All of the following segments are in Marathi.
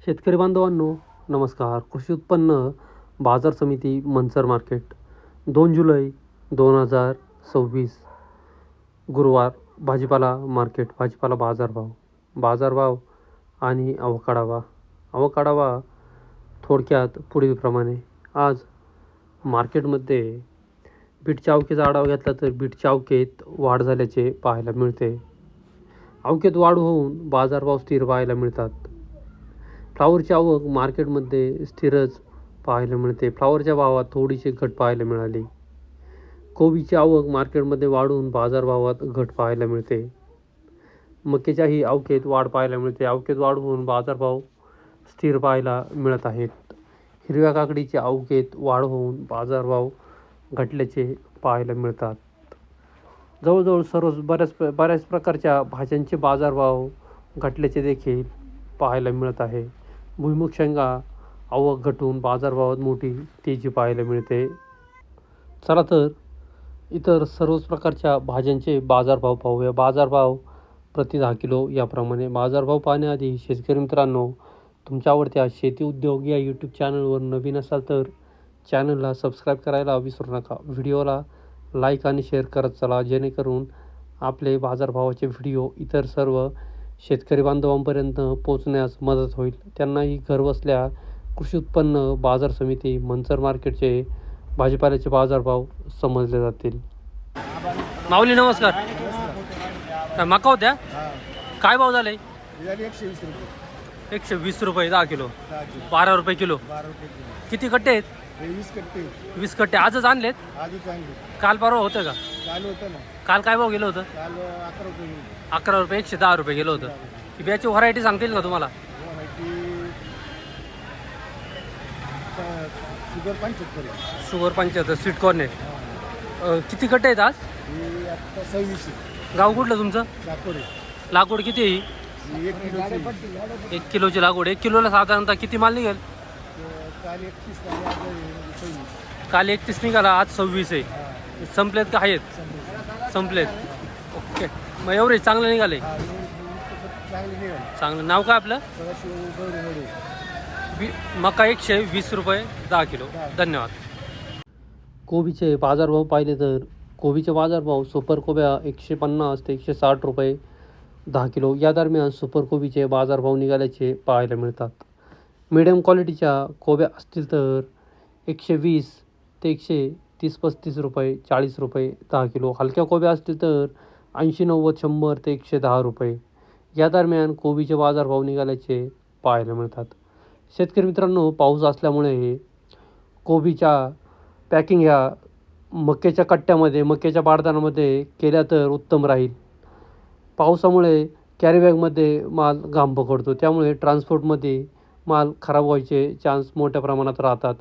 शेतकरी बांधवांनो नमस्कार. कृषी उत्पन्न बाजार समिती मंचर मार्केट 2 जुलै 2026 गुरुवार. भाजीपाला मार्केट. भाजीपाला बाजारभाव आणि अवकाढा थोडक्यात पुढीलप्रमाणे. आज मार्केटमध्ये बीटच्या अवकेचा आढावा घेतला तर बीटच्या अवकेत वाढ झाल्याचे पाहायला मिळते. अवकेत वाढ होऊन बाजारभाव स्थिर पाहायला मिळतात. फ्लावरची आवक मार्केटमध्ये स्थिरच पाहायला मिळते. फ्लावरच्या भावात थोडीशी घट पाहायला मिळाली. कोबीची आवक मार्केटमध्ये वाढून बाजारभावात घट पाहायला मिळते. मक्याच्याही अवकेत वाढ पाहायला मिळते. अवकेत वाढ होऊन बाजारभाव स्थिर पाहायला मिळत आहेत. हिरव्या काकडीच्या अवकेत वाढ होऊन बाजारभाव घटल्याचे पाहायला मिळतात. जवळजवळ सर्व बऱ्याच प्रकारच्या भाज्यांचे बाजारभाव घटल्याचे देखील पाहायला मिळत आहे. भुईमुग शेंगा आवक घटून बाजारभावात मोठी तेजी पाहायला मिळते. चला तर इतर सर्वच प्रकारच्या भाज्यांचे बाजारभाव पाहूया. बाजारभाव प्रति 10 किलो याप्रमाणे. बाजारभाव पाहण्याआधी शेतकरी मित्रांनो, तुमच्या आवडत्या शेती उद्योग या यूट्यूब चॅनलवर नवीन असाल तर चॅनलला सबस्क्राईब करायला विसरू नका. व्हिडिओला लाईक आणि शेअर करत चला, जेणेकरून आपले बाजारभावाचे व्हिडिओ इतर सर्व शेतकरी बांधवांपर्यंत पोहोचण्यास मदत होईल. त्यांनाही घरबसल्या कृषी उत्पन्न बाजार समिती मंचर मार्केटचे भाजीपाल्याचे बाजारभाव समजले जातील. माऊली नमस्कार. काय मका होत्या? काय भाव झाले? 120 रुपये. 120 रुपये 10 किलो. 12 रुपये किलो. किती कट्टे आहेत? 20 कट्टे. 20 कट्टे आजच आणलेत? आजच आणले. काल परवा होतं का? चालू होतं ना. काल काय भाव गेलं होतं? काल 11 रुपये गेले. 11 रुपये. 110 रुपये गेलं होतं. ही बियाची व्हरायटी सांगतील का तुम्हाला? शुगर 75 आहे. शुगर 75 स्वीट कॉर्न आहे. किती कट्टे आहेत आज? ही आता 26 गाव कुठलं तुमचं? चाकोरे. लागवड किती आहे ही? 1 किलोची. 1 किलोची लागवड. 1 किलोला साधारणतः किती माल निघेल? काल 31 आणि आज 26. काल 31 निघाला, आज 26 आहे. संपलेत का आहेत? संपलेत. ओके. मग एवढे चांगले निघाले. चांगली निघाली. चांगलं. नाव काय आपलं? सदाशिव गौरवडे. मका 120 रुपये 10 किलो. धन्यवाद. कोबीचे बाजारभाव पाहिले तर कोबीचे बाजारभाव सुपर कोब्या 150 ते 160 रुपये 10 किलो या दरम्यान सुपर कोबीचे बाजारभाव निघाल्याचे पाहायला मिळतात. मीडियम क्वालिटीच्या कोब्या असतील तर 120 ते 130-35 रुपये 40 रुपये 10 किलो. हलक्या कोब्या असतील तर 80-90-100 ते 110 रुपये या दरम्यान कोबीचे बाजारभाव निघाल्याचे पाहायला मिळतात. शेतकरी मित्रांनो, पाऊस असल्यामुळे कोबीच्या पॅकिंग ह्या मक्याच्या कट्ट्यामध्ये, मक्याच्या बारदानामध्ये केल्या तर उत्तम राहील. पावसामुळे कॅरीबॅगमध्ये माल घाम पकडतो, त्यामुळे ट्रान्सपोर्टमध्ये माल खराब व्हायचे चान्स मोठ्या प्रमाणात राहतात.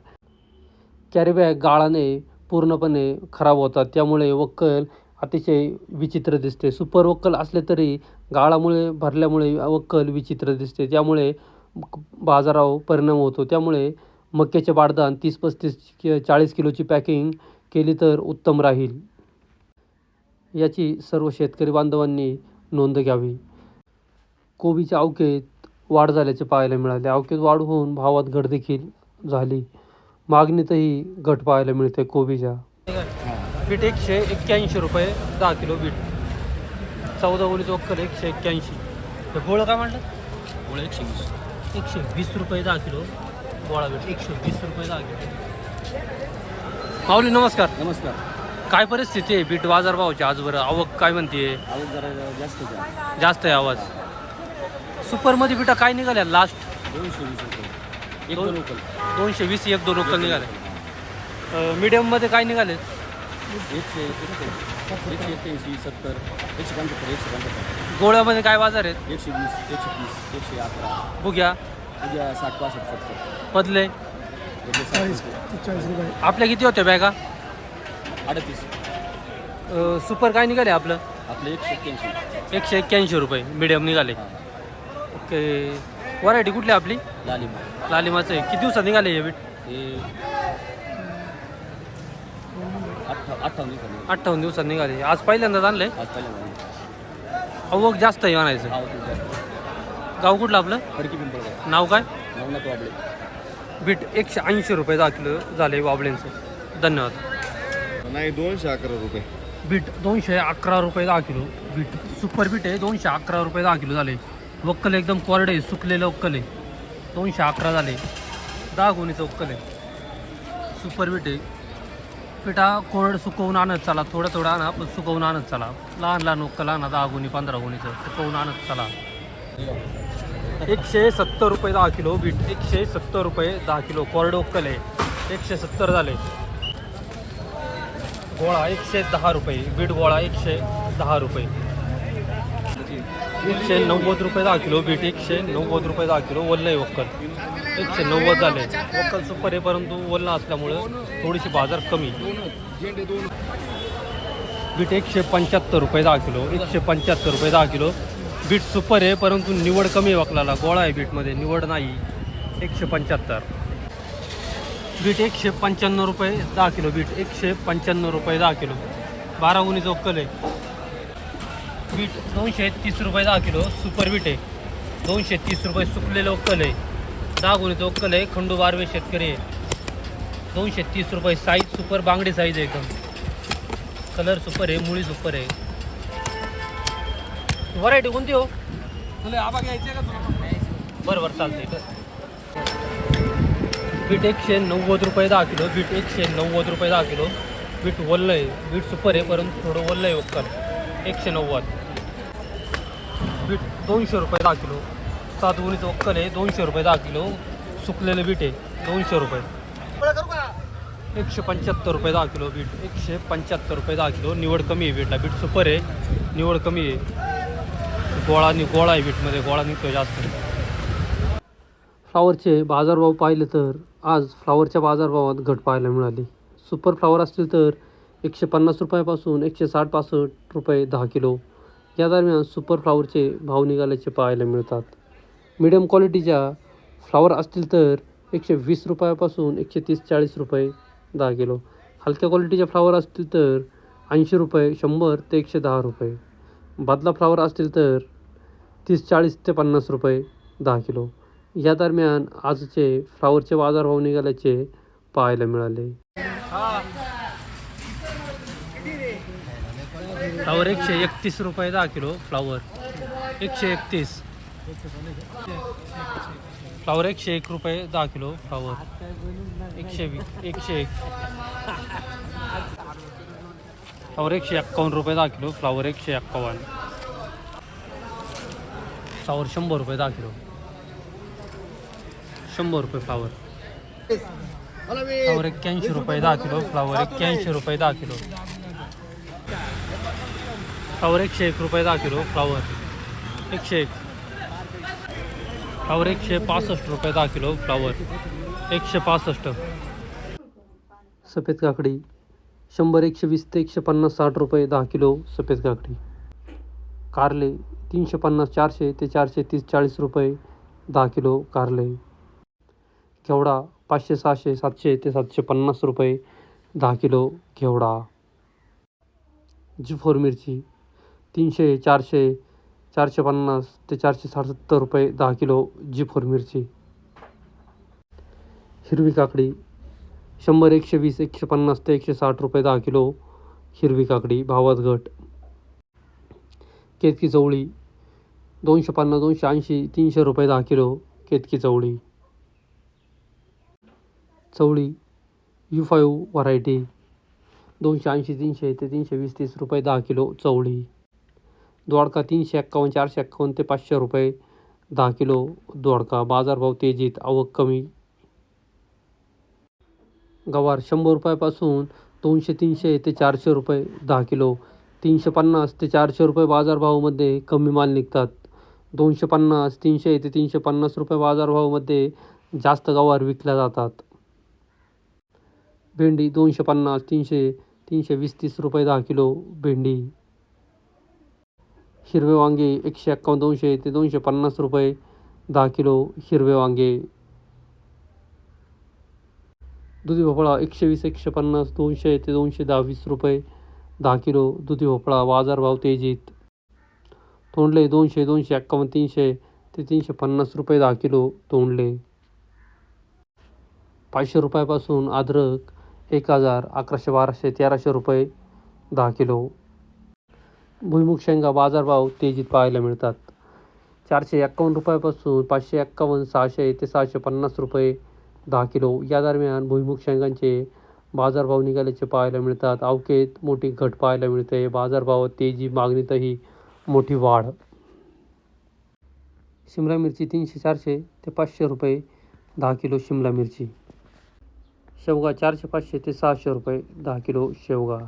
कॅरीबॅग गाळाने पूर्णपणे खराब होतात, त्यामुळे वक्कल अतिशय विचित्र दिसते. सुपर वक्कल असले तरी गाळामुळे भरल्यामुळे वक्कल विचित्र दिसते, त्यामुळे बाजारावर परिणाम होतो. त्यामुळे मक्याचे बारदान 30-35-40 किलोची पॅकिंग केली तर उत्तम राहील. याची सर्व शेतकरी बांधवांनी नोंद घ्यावी. कोबीच्या अवकेत वाढ झाल्याचे पाहायला मिळाले. अवकेत वाढ होऊन भावात घट देखील झाली. मागणीतही घट पाहायला मिळते कोबीच्या. बीट 181 रुपये 10 किलो बीट. 14 ओलीचं वक्कल 181. गोळं काय म्हटलं? गोळं 120 रुपये 10 किलो. गोळा बीट 120 रुपये 10 किलो. माऊली नमस्कार. नमस्कार. काय परिस्थिती आहे बीट बाजारभावाची आज? बरं आवक काय म्हणते? आवक जरा जास्त आहे आवाज. सुपरमध्ये बिटा काय निघाल्या लास्ट? 220 रुपये. 220 1-2 लोकल निघाले. मीडियममध्ये काय निघाले? 180, 70, 175. गोळ्यामध्ये काय बाजार आहेत? 120, 130, 111. बुग्या 60-65, 70. पदले 40 रुपये. आपल्या किती होत्या बॅगा? 38. सुपर काय निघाले आपलं? आपलं 181. 181 रुपये मीडियम निघाले. ओके. व्हरायटी कुठली आपली? लालिमा. लालिमाचं आहे. किती दिवसात निघाले हे बीट? हे 58 दिवसात निघाले. आज पहिल्यांदाच आणले. आज पहिल्यांदा आवक जास्त आहे म्हणायचं. आवक जास्त. गाव कुठलं आपलं? खडकी पिंपळगाव. नाव काय? नवनाथ वाबळे. बीट 180 रुपये 10 किलो झाले वाबळ्यांचं. धन्यवाद. नाही 211 रुपये. बीट 211 रुपये 10 किलो. बीट सुपर बीट आहे 211 रुपये 10 किलो झाले. वक्कल एकदम कोरडे सुकलेलं वक्कल आहे. 211 झाले. 10 गुणीचं वक्कल आहे. सुपर बीट आहे. पिठा कोरड सुकवून आणत चला. थोडं आणा पण सुकवून आणत चला. लहान वक्कल आणा 10 गुणी 15 गुणीचं सुकवून आणत चला. 170 रुपये 10 किलो. बीट 170 रुपये 10 किलो. कोरडे वक्कल आहे 170 झाले. गोळा 110 रुपये. बीट गोळा 110 रुपये. 190 रुपये 10 किलो. बीट 190 रुपये 10 किलो. वल्ल आहे वक्कल 190 झाले. वक्कल सुपर आहे परंतु वल्ल असल्यामुळं थोडीशी बाजार कमी. बीट 175 रुपये 10 किलो. 175 रुपये 10 किलो. बीट सुपर आहे परंतु निवड कमी वकलाला. गोळा आहे बीटमध्ये निवड नाही. 175. बीट 195 रुपये 10 किलो. बीट 195 रुपये 10 किलो. 12 गुणीचं वक्कल आहे. बीट 230 रुपये 10 किलो. सुपर बीट आहे 230 रुपये. सुकलेलं वक्कल आहे 10 गुणीचं वक्कल आहे. खंडू बारवे शेतकरी आहे. 230 रुपये. साईज सुपर बांगडी साईज आहे एकदम. कलर सुपर आहे. मुळी सुपर आहे. व्हरायटी कोणती हो? तुला आबा घ्यायचे का तुला? बरं चालतंय. बीट 190 रुपये 10 किलो. बीट 190 रुपये 10 किलो. बीट वल्ल आहे. बीट सुपर आहे परंतु थोडं वल्ल आहे वक्कल 190. बीट 200 रुपये 10 किलो. 7 गुणीचं वक्कल आहे 200 रुपये 10 किलो. सुकलेलं बीट आहे 200 रुपये. 175 रुपये 10 किलो. बीट 175 रुपये 10 किलो. निवड कमी आहे बीटला. बीट सुपर आहे निवड कमी आहे. गोळा आहे बीटमध्ये. गोळा निघतो जास्त. फ्लावरचे बाजारभाव पाहिले तर आज फ्लावरच्या बाजारभावात घट पाहायला मिळाली. सुपर फ्लावर असतील तर 150 रुपयापासून 160-65 रुपये 10 किलो या दरम्यान सुपर फ्लावरचे भाव निघाल्याचे पाहायला मिळतात. मीडियम क्वालिटीच्या फ्लावर असतील तर 120 रुपयापासून 130-40 रुपये 10 किलो. हलक्या क्वालिटीच्या फ्लावर असतील तर 80 रुपये 100 ते 110 रुपये. बदला फ्लावर असतील तर 30-40 ते 50 रुपये 10 किलो या दरम्यान आजचे फ्लावरचे बाजारभाव निघाल्याचे पाहायला मिळाले. फ्लावर 131 रुपये 10 किलो. फ्लावर 131. फ्लावर 101 रुपये 10 किलो. फ्लावर 101. फ्लावर 151 रुपये 10 किलो. फ्लावर 151. फ्लावर 100 रुपये 10 किलो. 100 रुपये फ्लावर. फ्लावर 81 रुपये 10 किलो. फ्लावर 81 रुपये 10 किलो. फ्लावर 101 रुपये 10 किलो. फ्लावर 101. फ्लावर 165 रुपये 10 किलो. फ्लावर 165. सफेद काकडी 100, 120 ते 150, 60 रुपये 10 किलो. सफेद काकडी. कारले 350, 400 ते 430, 40 रुपये 10 किलो. कारले. घेवडा 500, 600, 700 ते 750 रुपये 10 किलो. घेवडा. जी4 मिरची 300, 400, 450 ते 470 रुपये 10 किलो. जी4 मिरची. हिरवी काकडी 100, 120, 150 ते 160 रुपये 10 किलो. हिरवी काकडी भावात घट. केतकी चवळी 250, 280, 300 रुपये 10 किलो. केतकी चवळी. चवळी U5 व्हरायटी 280, 300 ते 320, 30 रुपये 10 किलो. चवळी. दोडका 351, 451 ते 500 रुपये 10 किलो. दोडका. बाजारभाव तेजीत. आवक कमी. गवार 100 रुपयापासून 200, 300 ते 400 रुपये 10 किलो. 350 ते 400 रुपये बाजारभावामध्ये कमी माल निघतात. 250, 300 ते 350 रुपये बाजारभावामध्ये जास्त गवार विकल्या जातात. भेंडी 250, 300, 320, 30 रुपये 10 किलो. भेंडी. हिरवे वांगे 151, 200 ते 250 रुपये 10 किलो. हिरवे वांगे. दुधी भोपळा 120, 150, 200 ते 210-20 रुपये 10 किलो. दुधी भोपळा. बाजारभाव तेजीत. तोंडले 200, 251, 300 ते 350 रुपये 10 किलो. तोंडले. 500 रुपयापासून अद्रक 1000, 1100, 1200, 1300 रुपये 10 किलो. भुईमुग शेंगा बाजारभाव तेजीत पाहायला मिळतात. 451 रुपयापासून 551, 600 ते 650 रुपये 10 किलो या दरम्यान भुईमुग शेंगांचे बाजारभाव निघाल्याचे पाहायला मिळतात. अवकेत मोठी घट पाहायला मिळते. बाजारभावात तेजी, मागणीतही मोठी वाढ. शिमला मिरची 300, 400 ते 500 रुपये 10 किलो शिमला मिरची. शेवगा 400, 500 ते 600 रुपये 10 किलो शेवगा.